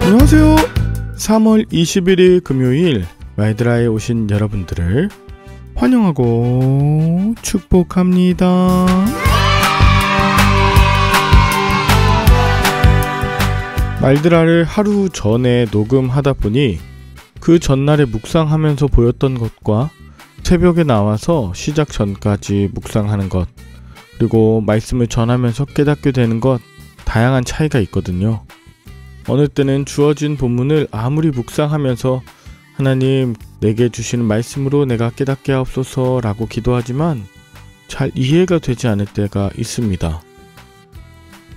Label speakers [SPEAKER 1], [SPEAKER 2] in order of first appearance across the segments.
[SPEAKER 1] 안녕하세요. 3월 21일 금요일 마이드라에 오신 여러분들을 환영하고 축복합니다. 마이드라를 하루 전에 녹음하다 보니 그 전날에 묵상하면서 보였던 것과 새벽에 나와서 시작 전까지 묵상하는 것, 그리고 말씀을 전하면서 깨닫게 되는 것, 다양한 차이가 있거든요. 어느 때는 주어진 본문을 아무리 묵상하면서 하나님 내게 주시는 말씀으로 내가 깨닫게 하옵소서 라고 기도하지만 잘 이해가 되지 않을 때가 있습니다.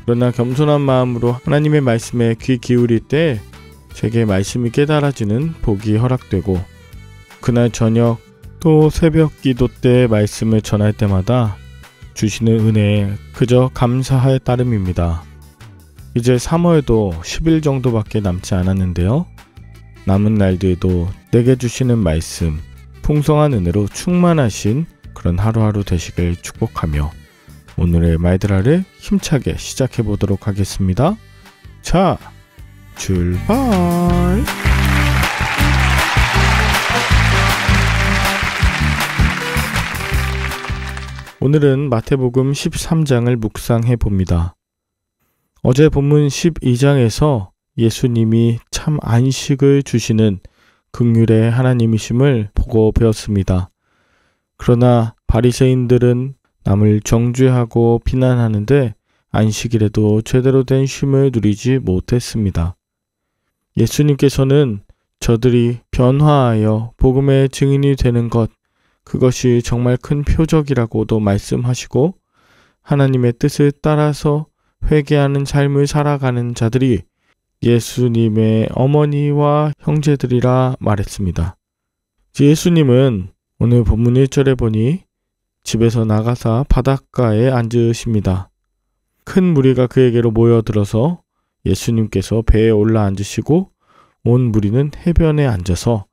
[SPEAKER 1] 그러나 겸손한 마음으로 하나님의 말씀에 귀 기울일 때 제게 말씀이 깨달아지는 복이 허락되고, 그날 저녁 또 새벽 기도 때 말씀을 전할 때마다 주시는 은혜에 그저 감사할 따름입니다. 이제 3월도 10일 정도밖에 남지 않았는데요. 남은 날들도 내게 주시는 말씀, 풍성한 은혜로 충만하신 그런 하루하루 되시길 축복하며 오늘의 마이드라를 힘차게 시작해 보도록 하겠습니다. 자, 출발! 오늘은 마태복음 13장을 묵상해 봅니다. 어제 본문 12장에서 예수님이 참 안식을 주시는 긍휼의 하나님이심을 보고 배웠습니다. 그러나 바리새인들은 남을 정죄하고 비난하는데 안식일에도 제대로 된 쉼을 누리지 못했습니다. 예수님께서는 저들이 변화하여 복음의 증인이 되는 것, 그것이 정말 큰 표적이라고도 말씀하시고, 하나님의 뜻을 따라서 회개하는 삶을 살아가는 자들이 예수님의 어머니와 형제들이라 말했습니다. 예수님은 오늘 본문 1절에 보니 집에서 나가사 바닷가에 앉으십니다. 큰 무리가 그에게로 모여들어서 예수님께서 배에 올라 앉으시고 온 무리는 해변에 앉아서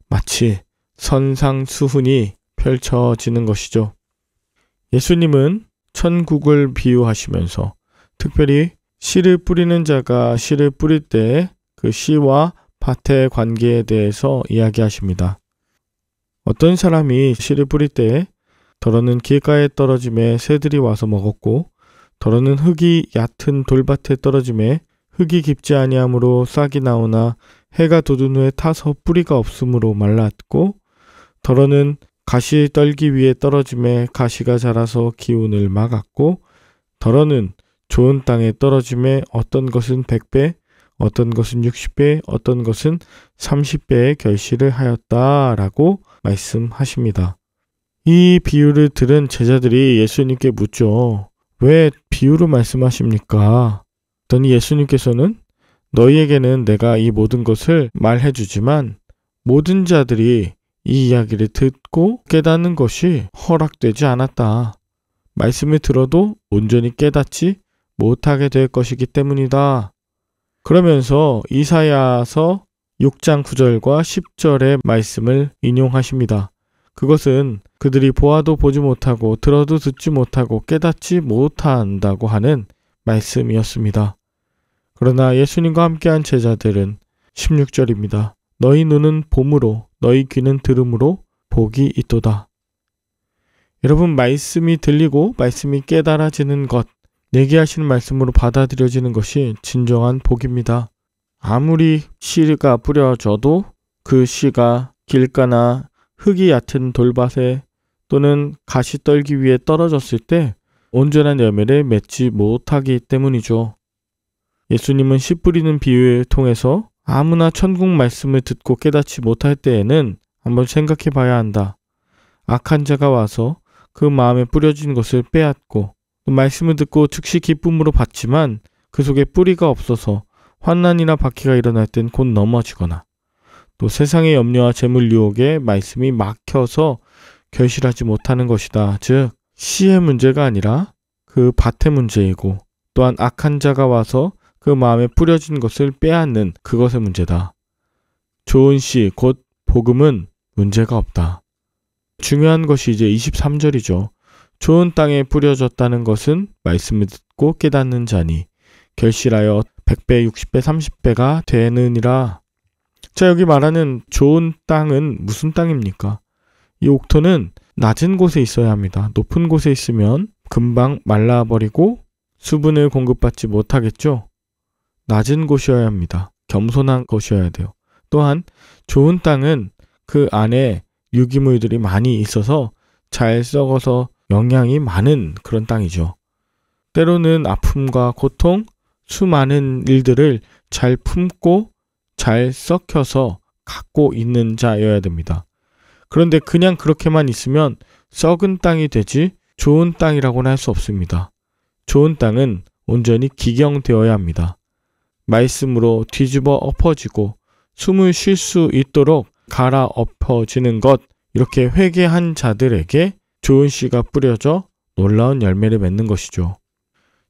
[SPEAKER 1] 마치 선상수훈이 펼쳐지는 것이죠. 예수님은 천국을 비유하시면서 특별히 씨를 뿌리는 자가 씨를 뿌릴 때 그 씨와 밭의 관계에 대해서 이야기하십니다. 어떤 사람이 씨를 뿌릴 때 더러는 길가에 떨어짐에 새들이 와서 먹었고, 더러는 흙이 얕은 돌밭에 떨어짐에 흙이 깊지 아니하므로 싹이 나오나 해가 돋은 후에 타서 뿌리가 없으므로 말랐고, 더러는 가시 떨기 위에 떨어짐에 가시가 자라서 기운을 막았고, 더러는 좋은 땅에 떨어짐에 어떤 것은 100배, 어떤 것은 60배, 어떤 것은 30배의 결실을 하였다라고 말씀하십니다. 이 비유를 들은 제자들이 예수님께 묻죠. 왜 비유로 말씀하십니까? 그랬더니 예수님께서는 너희에게는 내가 이 모든 것을 말해주지만 모든 자들이 이 이야기를 듣고 깨닫는 것이 허락되지 않았다. 말씀을 들어도 온전히 깨닫지 못하게 될 것이기 때문이다. 그러면서 이사야서 6장 9절과 10절의 말씀을 인용하십니다. 그것은 그들이 보아도 보지 못하고 들어도 듣지 못하고 깨닫지 못한다고 하는 말씀이었습니다. 그러나 예수님과 함께한 제자들은 16절입니다. 너희 눈은 봄으로 너희 귀는 들음으로 복이 있도다. 여러분, 말씀이 들리고 말씀이 깨달아지는 것, 내게 하시는 말씀으로 받아들여지는 것이 진정한 복입니다. 아무리 씨가 뿌려져도 그 씨가 길가나 흙이 얕은 돌밭에 또는 가시 떨기 위에 떨어졌을 때 온전한 열매를 맺지 못하기 때문이죠. 예수님은 씨 뿌리는 비유를 통해서 아무나 천국 말씀을 듣고 깨닫지 못할 때에는 한번 생각해 봐야 한다. 악한 자가 와서 그 마음에 뿌려진 것을 빼앗고 말씀을 듣고 즉시 기쁨으로 받지만 그 속에 뿌리가 없어서 환난이나 박해가 일어날 땐 곧 넘어지거나, 또 세상의 염려와 재물 유혹에 말씀이 막혀서 결실하지 못하는 것이다. 즉 씨의 문제가 아니라 그 밭의 문제이고, 또한 악한 자가 와서 그 마음에 뿌려진 것을 빼앗는 그것의 문제다. 좋은 씨, 곧 복음은 문제가 없다. 중요한 것이 이제 23절이죠. 좋은 땅에 뿌려졌다는 것은 말씀을 듣고 깨닫는 자니 결실하여 100배, 60배, 30배가 되느니라. 자, 여기 말하는 좋은 땅은 무슨 땅입니까? 이 옥토는 낮은 곳에 있어야 합니다. 높은 곳에 있으면 금방 말라버리고 수분을 공급받지 못하겠죠. 낮은 곳이어야 합니다. 겸손한 것이어야 돼요. 또한 좋은 땅은 그 안에 유기물들이 많이 있어서 잘 썩어서 영양이 많은 그런 땅이죠. 때로는 아픔과 고통, 수많은 일들을 잘 품고 잘 썩혀서 갖고 있는 자여야 됩니다. 그런데 그냥 그렇게만 있으면 썩은 땅이 되지 좋은 땅이라고는 할 수 없습니다. 좋은 땅은 온전히 기경되어야 합니다. 말씀으로 뒤집어 엎어지고 숨을 쉴 수 있도록 갈아엎어지는 것, 이렇게 회개한 자들에게 좋은 씨가 뿌려져 놀라운 열매를 맺는 것이죠.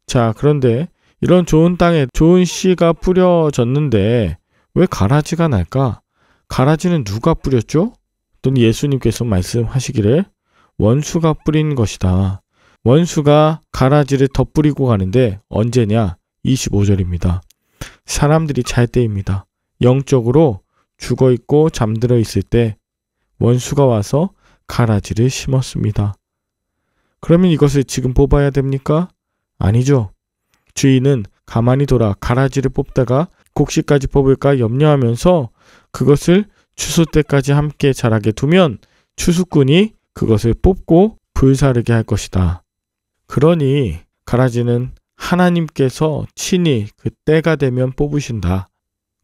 [SPEAKER 1] 자, 그런데 이런 좋은 땅에 좋은 씨가 뿌려졌는데 왜 가라지가 날까? 가라지는 누가 뿌렸죠? 또는 예수님께서 말씀하시기를 원수가 뿌린 것이다. 원수가 가라지를 덧뿌리고 가는데 언제냐? 25절입니다. 사람들이 잘 때입니다. 영적으로 죽어있고 잠들어 있을 때 원수가 와서 가라지를 심었습니다. 그러면 이것을 지금 뽑아야 됩니까? 아니죠. 주인은 가만히 돌아 가라지를 뽑다가 곡식까지 뽑을까 염려하면서 그것을 추수 때까지 함께 자라게 두면 추수꾼이 그것을 뽑고 불사르게 할 것이다. 그러니 가라지는 하나님께서 친히 그 때가 되면 뽑으신다.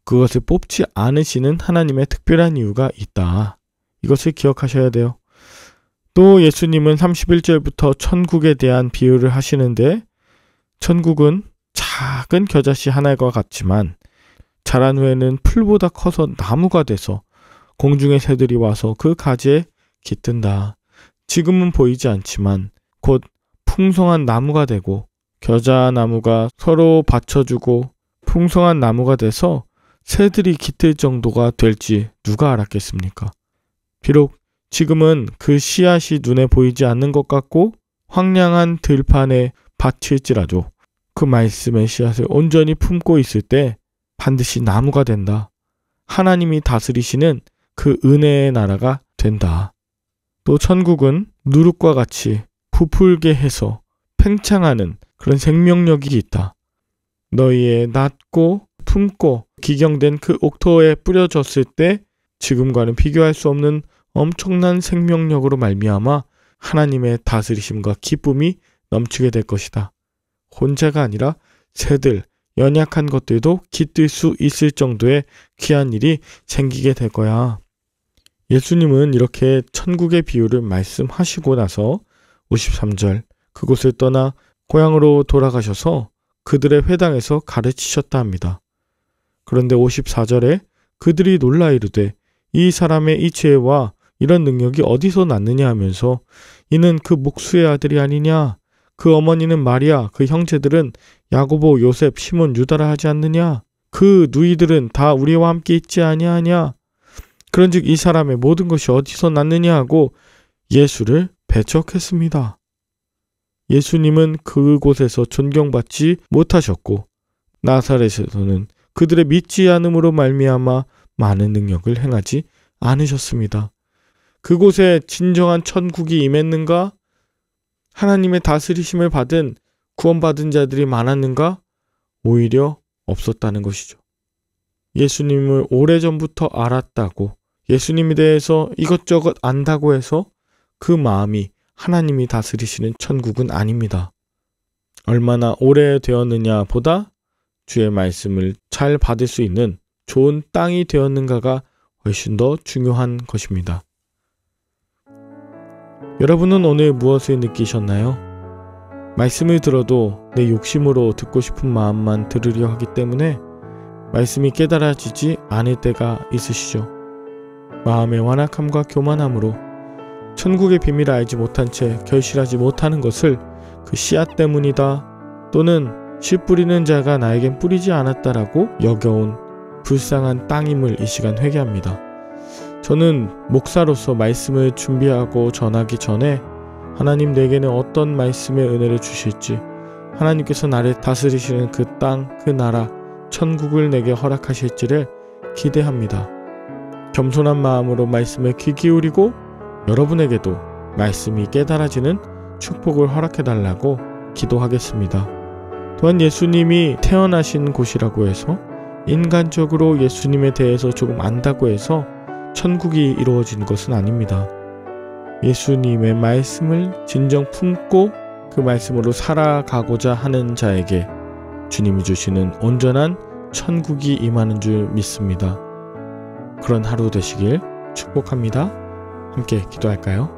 [SPEAKER 1] 그것을 뽑지 않으시는 하나님의 특별한 이유가 있다. 이것을 기억하셔야 돼요. 또 예수님은 31절부터 천국에 대한 비유를 하시는데 천국은 작은 겨자씨 하나과 같지만 자란 후에는 풀보다 커서 나무가 돼서 공중의 새들이 와서 그 가지에 깃든다. 지금은 보이지 않지만 곧 풍성한 나무가 되고 겨자나무가 서로 받쳐주고 풍성한 나무가 돼서 새들이 깃들 정도가 될지 누가 알았겠습니까? 비록 지금은 그 씨앗이 눈에 보이지 않는 것 같고 황량한 들판에 밭일지라도 그 말씀의 씨앗을 온전히 품고 있을 때 반드시 나무가 된다. 하나님이 다스리시는 그 은혜의 나라가 된다. 또 천국은 누룩과 같이 부풀게 해서 팽창하는 그런 생명력이 있다. 너희의 낮고 품고 기경된 그 옥토에 뿌려졌을 때 지금과는 비교할 수 없는 엄청난 생명력으로 말미암아 하나님의 다스리심과 기쁨이 넘치게 될 것이다. 혼자가 아니라 새들, 연약한 것들도 깃들 수 있을 정도의 귀한 일이 생기게 될 거야. 예수님은 이렇게 천국의 비유를 말씀하시고 나서 53절 그곳을 떠나 고향으로 돌아가셔서 그들의 회당에서 가르치셨다 합니다. 그런데 54절에 그들이 놀라 이르되 이 사람의 이 지혜와 이런 능력이 어디서 났느냐 하면서 이는 그 목수의 아들이 아니냐? 그 어머니는 마리아, 그 형제들은 야고보, 요셉, 시몬, 유다라 하지 않느냐? 그 누이들은 다 우리와 함께 있지 아니하냐? 그런즉 이 사람의 모든 것이 어디서 났느냐 하고 예수를 배척했습니다. 예수님은 그곳에서 존경받지 못하셨고 나사렛에서는 그들의 믿지 않음으로 말미암아 많은 능력을 행하지 않으셨습니다. 그곳에 진정한 천국이 임했는가? 하나님의 다스리심을 받은 구원받은 자들이 많았는가? 오히려 없었다는 것이죠. 예수님을 오래전부터 알았다고 예수님에 대해서 이것저것 안다고 해서 그 마음이 하나님이 다스리시는 천국은 아닙니다. 얼마나 오래되었느냐 보다 주의 말씀을 잘 받을 수 있는 좋은 땅이 되었는가가 훨씬 더 중요한 것입니다. 여러분은 오늘 무엇을 느끼셨나요? 말씀을 들어도 내 욕심으로 듣고 싶은 마음만 들으려 하기 때문에 말씀이 깨달아지지 않을 때가 있으시죠. 마음의 완악함과 교만함으로 천국의 비밀을 알지 못한 채 결실하지 못하는 것을 그 씨앗 때문이다 또는 씨 뿌리는 자가 나에겐 뿌리지 않았다라고 여겨온 불쌍한 땅임을 이 시간 회개합니다. 저는 목사로서 말씀을 준비하고 전하기 전에 하나님 내게는 어떤 말씀의 은혜를 주실지 하나님께서 나를 다스리시는 그 땅, 그 나라 천국을 내게 허락하실지를 기대합니다. 겸손한 마음으로 말씀에 귀 기울이고 여러분에게도 말씀이 깨달아지는 축복을 허락해달라고 기도하겠습니다. 또한 예수님이 태어나신 곳이라고 해서 인간적으로 예수님에 대해서 조금 안다고 해서 천국이 이루어지는 것은 아닙니다. 예수님의 말씀을 진정 품고 그 말씀으로 살아가고자 하는 자에게 주님이 주시는 온전한 천국이 임하는 줄 믿습니다. 그런 하루 되시길 축복합니다. 함께 기도할까요?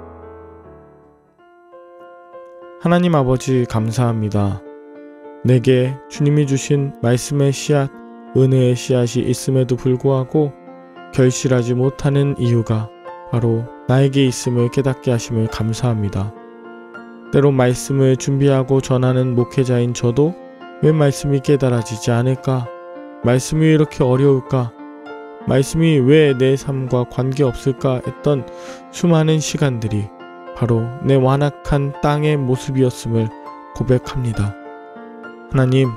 [SPEAKER 1] 하나님 아버지 감사합니다. 내게 주님이 주신 말씀의 씨앗, 은혜의 씨앗이 있음에도 불구하고 결실하지 못하는 이유가 바로 나에게 있음을 깨닫게 하심을 감사합니다. 때론 말씀을 준비하고 전하는 목회자인 저도 왜 말씀이 깨달아지지 않을까? 말씀이 왜 이렇게 어려울까? 말씀이 왜 내 삶과 관계없을까 했던 수많은 시간들이 바로 내 완악한 땅의 모습이었음을 고백합니다. 하나님,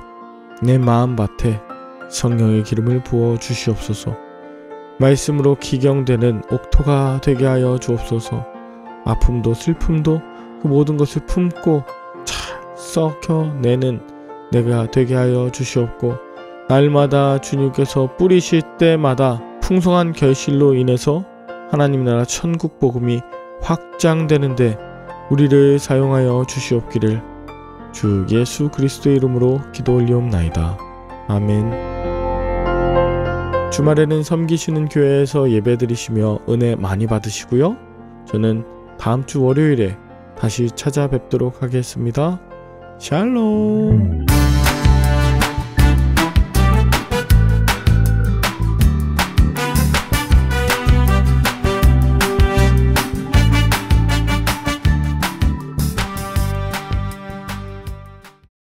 [SPEAKER 1] 내 마음밭에 성령의 기름을 부어 주시옵소서. 말씀으로 기경되는 옥토가 되게 하여 주옵소서. 아픔도 슬픔도 그 모든 것을 품고 잘 썩혀내는 내가 되게 하여 주시옵고, 날마다 주님께서 뿌리실 때마다 풍성한 결실로 인해서 하나님 나라 천국 복음이 확장되는데 우리를 사용하여 주시옵기를 주 예수 그리스도의 이름으로 기도 올리옵나이다. 아멘. 주말에는 섬기시는 교회에서 예배드리시며 은혜 많이 받으시고요. 저는 다음 주 월요일에 다시 찾아뵙도록 하겠습니다. 샬롬.